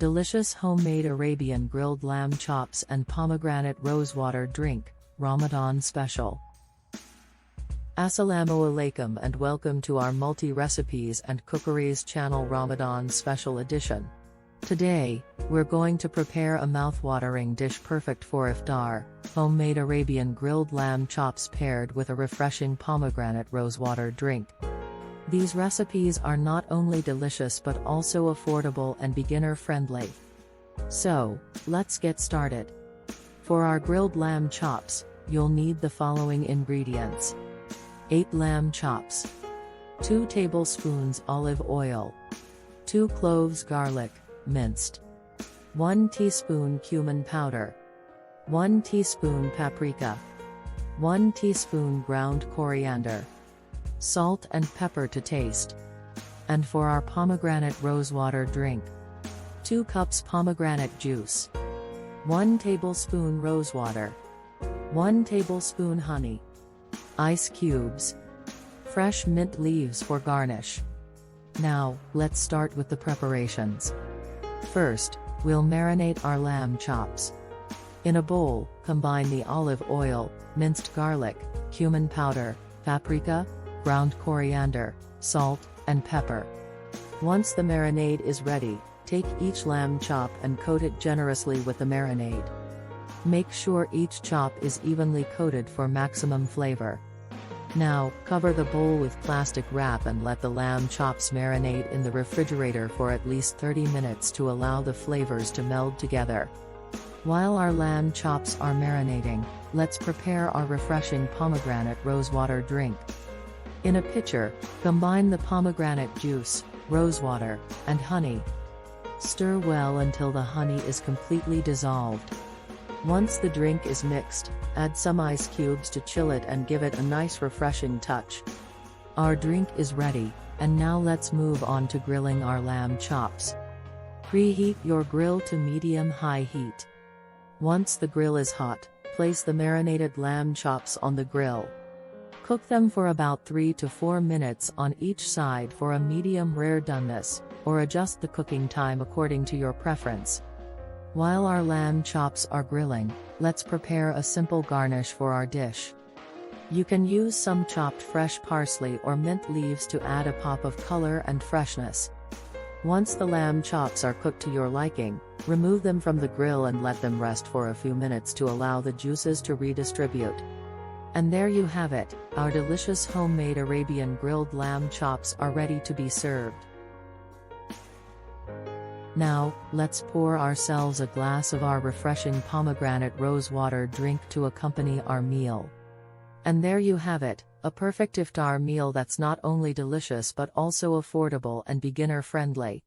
delicious homemade Arabian grilled lamb chops and pomegranate rosewater drink, Ramadan Special. Assalamu alaikum and welcome to our multi-recipes and cookeries channel Ramadan Special Edition. Today, we're going to prepare a mouth-watering dish perfect for iftar, homemade Arabian grilled lamb chops paired with a refreshing pomegranate rosewater drink. These recipes are not only delicious but also affordable and beginner-friendly. So, let's get started. For our grilled lamb chops, you'll need the following ingredients. 8 lamb chops, 2 tablespoons olive oil, 2 cloves garlic, minced, 1 teaspoon cumin powder, 1 teaspoon paprika, 1 teaspoon ground coriander, salt and pepper to taste. And for our pomegranate rosewater drink, 2 cups pomegranate juice, 1 tablespoon rosewater, 1 tablespoon honey, ice cubes, fresh mint leaves for garnish. Now, let's start with the preparations. First, we'll marinate our lamb chops. In a bowl, combine the olive oil, minced garlic, cumin powder, paprika, ground coriander, salt, and pepper. Once the marinade is ready, take each lamb chop and coat it generously with the marinade. Make sure each chop is evenly coated for maximum flavor. Now, cover the bowl with plastic wrap and let the lamb chops marinate in the refrigerator for at least 30 minutes to allow the flavors to meld together. While our lamb chops are marinating, let's prepare our refreshing pomegranate rosewater drink. In a pitcher, combine the pomegranate juice, rosewater, and honey. Stir well until the honey is completely dissolved. Once the drink is mixed, add some ice cubes to chill it and give it a nice refreshing touch. Our drink is ready, and now let's move on to grilling our lamb chops. Preheat your grill to medium-high heat. Once the grill is hot, place the marinated lamb chops on the grill. Cook them for about 3 to 4 minutes on each side for a medium rare doneness, or adjust the cooking time according to your preference. While our lamb chops are grilling, let's prepare a simple garnish for our dish. You can use some chopped fresh parsley or mint leaves to add a pop of color and freshness. Once the lamb chops are cooked to your liking, remove them from the grill and let them rest for a few minutes to allow the juices to redistribute. And there you have it, our delicious homemade Arabian grilled lamb chops are ready to be served. Now, let's pour ourselves a glass of our refreshing pomegranate rosewater drink to accompany our meal. And there you have it, a perfect iftar meal that's not only delicious but also affordable and beginner-friendly.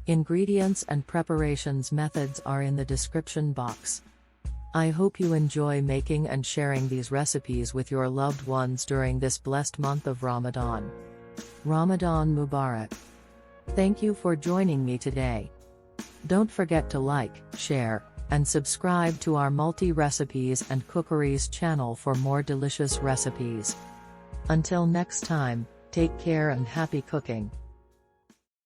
Ingredients and preparations methods are in the description box. I hope you enjoy making and sharing these recipes with your loved ones during this blessed month of Ramadan. Ramadan Mubarak. Thank you for joining me today. Don't forget to like, share, and subscribe to our multi-recipes and cookeries channel for more delicious recipes. Until next time, take care and happy cooking.